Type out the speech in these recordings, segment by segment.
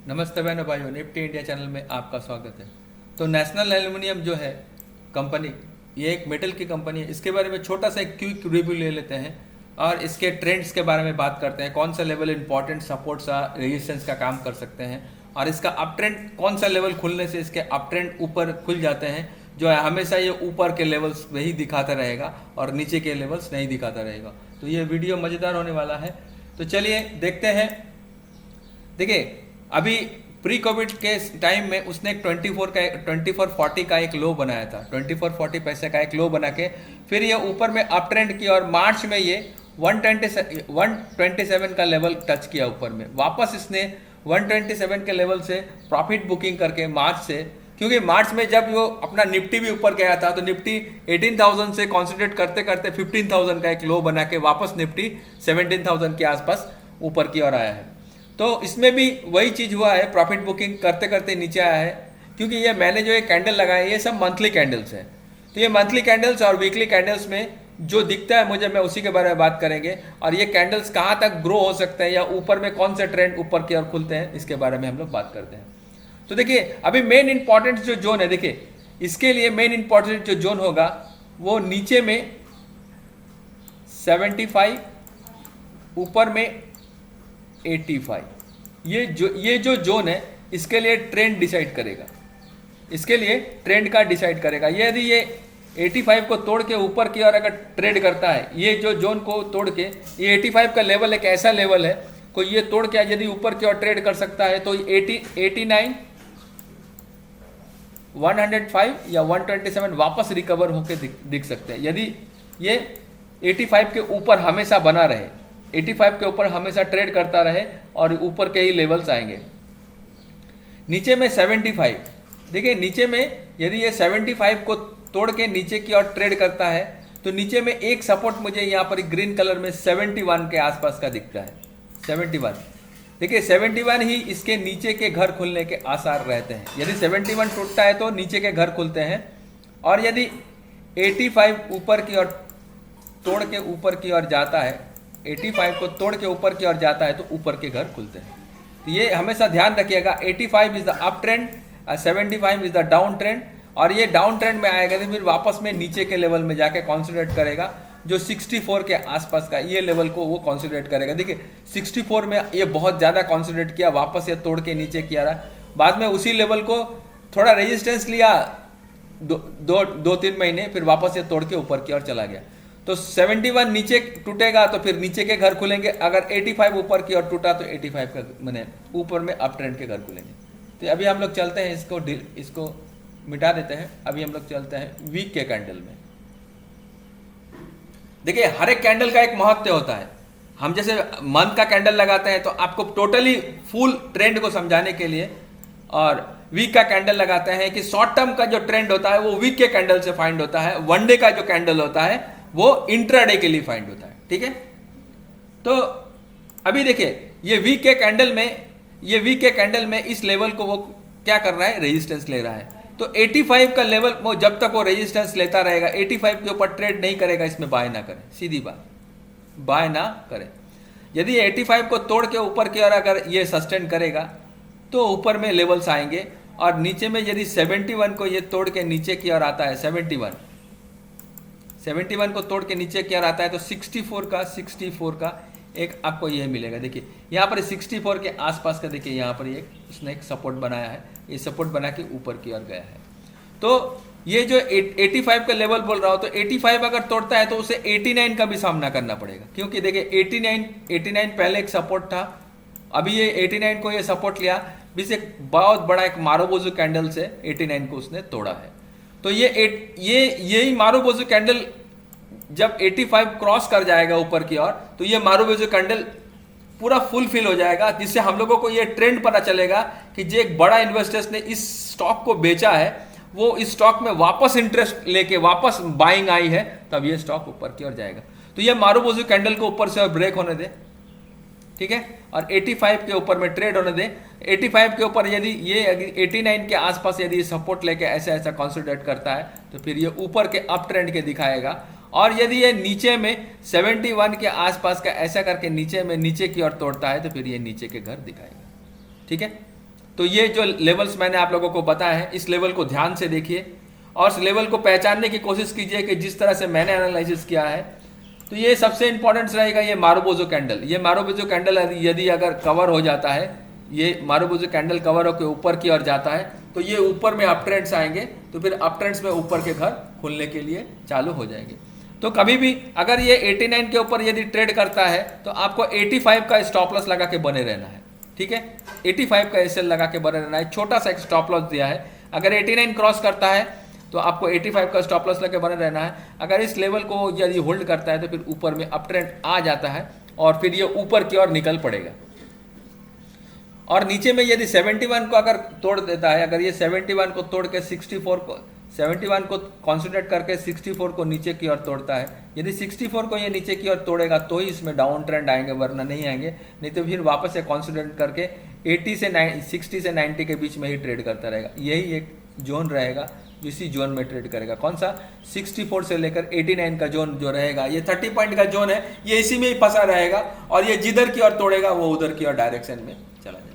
नमस्ते बहनों भाइयों, निफ्टी इंडिया चैनल में आपका स्वागत है। तो नेशनल एल्युमिनियम जो है कंपनी, ये एक मेटल की कंपनी है। इसके बारे में छोटा सा एक क्विक रिव्यू ले लेते हैं और इसके ट्रेंड्स के बारे में बात करते हैं। कौन सा लेवल इंपॉर्टेंट सपोर्ट सा रेजिस्टेंस का काम कर सकते हैं और इसका अप ट्रेंड कौन सा लेवल खुलने से इसके अप ट्रेंड ऊपर खुल जाते हैं, जो है हमेशा ये ऊपर के लेवल्स वही दिखाता रहेगा और नीचे के लेवल्स नहीं दिखाता रहेगा। तो ये वीडियो मज़ेदार होने वाला है। तो चलिए देखते हैं। देखिए, अभी प्री कोविड के टाइम में उसने एक 2440 का एक लो बनाया था। 2440 पैसे का एक लो बना के फिर ये ऊपर में अप ट्रेंड किया और मार्च में ये 127 का लेवल टच किया ऊपर में। वापस इसने 127 के लेवल से प्रॉफिट बुकिंग करके मार्च से, क्योंकि मार्च में जब वो अपना निफ्टी भी ऊपर गया था तो निफ्टी 18,000 से कॉन्सेंट्रेट करते करते 15,000 का एक लो बना के वापस निफ्टी 17,000 के आसपास ऊपर की ओर आया है। तो इसमें भी वही चीज़ हुआ है, प्रॉफिट बुकिंग करते करते नीचे आया है। क्योंकि ये मैंने जो ये कैंडल लगाए ये सब मंथली कैंडल्स हैं। तो ये मंथली कैंडल्स और वीकली कैंडल्स में जो दिखता है मुझे, मैं उसी के बारे में बात करेंगे। और ये कैंडल्स कहाँ तक ग्रो हो सकते हैं या ऊपर में कौन से ट्रेंड ऊपर की ओर खुलते हैं, इसके बारे में हम लोग बात करते हैं। तो देखिए, अभी मेन इंपॉर्टेंट जो जोन है, देखिए इसके लिए मेन इंपॉर्टेंट जो जोन होगा वो नीचे में 75, ऊपर में 85। ये जो जोन है इसके लिए ट्रेंड डिसाइड करेगा, इसके लिए ट्रेंड का डिसाइड करेगा। ये यदि ये 85 को तोड़ के ऊपर की ओर अगर ट्रेड करता है, ये जो जोन को तोड़ के, ये 85 का लेवल एक ऐसा लेवल है को ये तोड़ के यदि ऊपर की ओर ट्रेड कर सकता है तो 89, 105 या 127 वापस रिकवर होके दिख सकते हैं। यदि ये 85 के ऊपर हमेशा बना रहे, 85 के ऊपर हमेशा ट्रेड करता रहे और ऊपर के ही लेवल्स आएंगे। नीचे में 75, देखिए नीचे में यदि ये 75 को तोड़ के नीचे की ओर ट्रेड करता है तो नीचे में एक सपोर्ट मुझे यहाँ पर ग्रीन कलर में 71 के आसपास का दिखता है। 71, देखिए 71 ही इसके नीचे के घर खुलने के आसार रहते हैं। यदि 71 टूटता है तो नीचे के घर खुलते हैं, और यदि 85 ऊपर की ओर तोड़ के ऊपर की ओर जाता है, 85 को तोड़ के ऊपर की ओर जाता है तो ऊपर के घर खुलते हैं। तो ये हमेशा ध्यान रखिएगा, 85 is the up trend, 75 is the down trend. और ये डाउन ट्रेंड में आएगा तो फिर वापस में नीचे के लेवल में जाके कॉन्सेंट्रेट करेगा, जो 64 के आसपास का ये लेवल को वो कॉन्सेंट्रेट करेगा। देखिए 64 में ये बहुत ज़्यादा कॉन्सेंट्रेट किया, वापस ये तोड़ के नीचे किया रहा, बाद में उसी लेवल को थोड़ा रेजिस्टेंस लिया 2-3 महीने, फिर वापस ये तोड़ के ऊपर की ओर चला गया। तो 71 नीचे टूटेगा तो फिर नीचे के घर खुलेंगे, अगर 85 ऊपर की ओर टूटा तो 85 का मैंने ऊपर में अप ट्रेंड के घर खुलेंगे। तो अभी हम लोग चलते हैं, इसको मिटा देते हैं। अभी हम लोग चलते हैं वीक के कैंडल में। देखिए हर एक कैंडल का एक महत्व होता है। हम जैसे मंथ का कैंडल लगाते हैं तो आपको टोटली फुल ट्रेंड को समझाने के लिए, और वीक का कैंडल लगाते हैं कि शॉर्ट टर्म का जो ट्रेंड होता है वो वीक के कैंडल से फाइंड होता है, वन डे का जो कैंडल होता है वो इंट्राडे के लिए फाइंड होता है। ठीक है, तो अभी देखिए ये वीक के कैंडल में इस लेवल को वो क्या कर रहा है, रेजिस्टेंस ले रहा है। तो 85 का लेवल वो जब तक वो रेजिस्टेंस लेता रहेगा, 85 के ऊपर ट्रेड नहीं करेगा, इसमें बाय ना करें, सीधी बात, बाय ना करें। यदि 85 को तोड़ के ऊपर की ओर अगर ये सस्टेन करेगा तो ऊपर में लेवल्स आएंगे, और नीचे में यदि 71 को ये तोड़ के नीचे की ओर आता है, 71 को तोड़ के नीचे की ओर आता है तो 64 का एक आपको ये मिलेगा। देखिए यहाँ पर 64 के आसपास का, देखिए यहाँ पर उसने एक सपोर्ट बनाया है, ये सपोर्ट बना के ऊपर की ओर गया है। तो ये जो 85 का लेवल बोल रहा हूँ, तो 85 अगर तोड़ता है तो उसे 89 का भी सामना करना पड़ेगा, क्योंकि देखिए 89 पहले एक सपोर्ट था, अभी ये 89 को ये सपोर्ट लिया, भी से बहुत बड़ा एक मारुबोजू कैंडल से 89 को उसने तोड़ा है। तो यही मारुबोजू कैंडल जब 85 क्रॉस कर जाएगा ऊपर की ओर तो ये मारुबोजू कैंडल पूरा फुलफिल हो जाएगा, जिससे हम लोगों को ये ट्रेंड पता चलेगा कि जो एक बड़ा इन्वेस्टर्स ने इस स्टॉक को बेचा है वो इस स्टॉक में वापस इंटरेस्ट लेके वापस बाइंग आई है, तब ये स्टॉक ऊपर की ओर जाएगा। तो ये मारुबोजू कैंडल को ऊपर से ब्रेक होने दे, ठीक है, और 85 के ऊपर में ट्रेड होने दे। 85 के ऊपर यदि ये 89 के आसपास यदि सपोर्ट लेके ऐसा कंसोलिडेट करता है तो फिर ये ऊपर के अप ट्रेंड के दिखाएगा, और यदि ये नीचे में 71 के आसपास का ऐसा करके नीचे में नीचे की ओर तोड़ता है तो फिर ये नीचे के घर दिखाएगा। ठीक है, तो ये जो लेवल्स मैंने आप लोगों को बताया है, इस लेवल को ध्यान से देखिए और इस लेवल को पहचानने की कोशिश कीजिए कि जिस तरह से मैंने एनालिसिस किया है। तो ये सबसे इंपॉर्टेंट रहेगा ये मारुबोजो कैंडल। ये मारुबोजो कैंडल यदि अगर कवर हो जाता है, ये मारुबोजो कैंडल कवर होकर ऊपर की ओर जाता है, तो ये ऊपर में अप ट्रेंड्स आएंगे, तो फिर अप ट्रेंड्स में ऊपर के घर खुलने के लिए चालू हो जाएंगे। तो कभी भी अगर ये 89 के ऊपर यदि ट्रेड करता है तो आपको 85 का स्टॉप लॉस लगा के बने रहना है, ठीक है। 85 का एसएल लगा के बने रहना है, छोटा सा एक स्टॉप लॉस दिया है। अगर 89 क्रॉस करता है तो आपको 85 का स्टॉप लॉस लगे बने रहना है। अगर इस लेवल को यदि होल्ड करता है तो फिर ऊपर में अप ट्रेंड आ जाता है और फिर ये ऊपर की ओर निकल पड़ेगा। और नीचे में यदि 71 को अगर तोड़ देता है, अगर ये 71 को तोड़ के 64 को 71 को कॉन्सेंट्रेट करके 64 को नीचे की ओर तोड़ता है, यदि 64 को ये नीचे की ओर तोड़ेगा तो ही इसमें डाउन ट्रेंड आएंगे, वरना नहीं आएंगे। नहीं तो फिर वापस से कॉन्सेंट्रेट करके 60 से 90 के बीच में ही ट्रेड करता रहेगा। यही एक जोन रहेगा, इसी जोन में ट्रेड करेगा। कौन सा? 64 से लेकर 89 का जोन जो रहेगा, ये 30 पॉइंट का जोन है, ये इसी में ही फंसा रहेगा और ये जिधर की ओर तोड़ेगा वो उधर की ओर डायरेक्शन में चला जाएगा।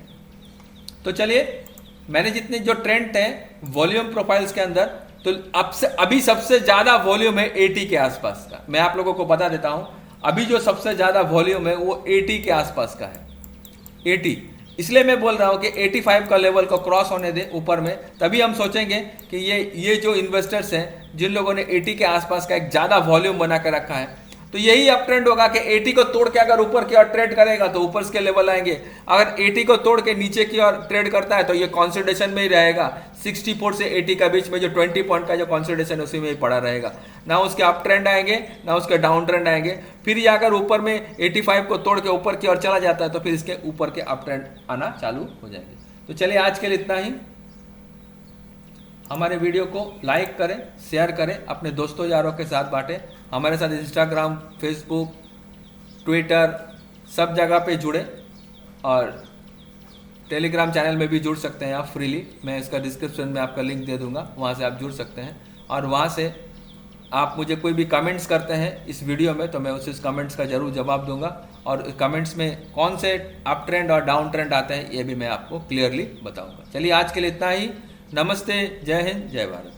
तो चलिए, मैंने जितने जो ट्रेंड है वॉल्यूम प्रोफाइल्स के अंदर, तो अब से अभी सबसे ज्यादा वॉल्यूम है 80 के आसपास का। मैं आप लोगों को बता देता हूं, अभी जो सबसे ज्यादा वॉल्यूम है वो 80 के आसपास का है। 80 इसलिए मैं बोल रहा हूं कि 85 का लेवल को क्रॉस होने दें ऊपर में, तभी हम सोचेंगे कि ये जो इन्वेस्टर्स हैं जिन लोगों ने 80 के आसपास का एक ज्यादा वॉल्यूम बना कर रखा है, तो यही अप ट्रेंड होगा कि 80 को तोड़ के अगर ऊपर की ओर ट्रेड करेगा तो ऊपर के लेवल आएंगे। अगर 80 को तोड़ के नीचे की ओर ट्रेड करता है तो ये कंसोलिडेशन में ही रहेगा। 64 से 80 का बीच में जो 20 पॉइंट का जो कंसोलिडेशन उसी में ही पड़ा रहेगा। ना उसके अप ट्रेंड आएंगे ना उसके डाउन ट्रेंड आएंगे। फिर ये अगर ऊपर में 85 को तोड़ के ऊपर की ओर चला जाता है तो फिर इसके ऊपर के अप ट्रेंड आना चालू हो जाएंगे। तो चलिए, आज के लिए इतना ही। हमारे वीडियो को लाइक करें, शेयर करें, अपने दोस्तों यारों के साथ बांटें। हमारे साथ इंस्टाग्राम, फेसबुक, ट्विटर सब जगह पे जुड़े और टेलीग्राम चैनल में भी जुड़ सकते हैं आप फ्रीली। मैं इसका डिस्क्रिप्शन में आपका लिंक दे दूंगा, वहाँ से आप जुड़ सकते हैं। और वहाँ से आप मुझे कोई भी कमेंट्स करते हैं इस वीडियो में तो मैं उस कमेंट्स का जरूर जवाब दूंगा। और कमेंट्स में कौन से अप ट्रेंड और डाउन ट्रेंड आते हैं ये भी मैं आपको क्लियरली बताऊँगा। चलिए, आज के लिए इतना ही। नमस्ते, जय हिंद, जय भारत।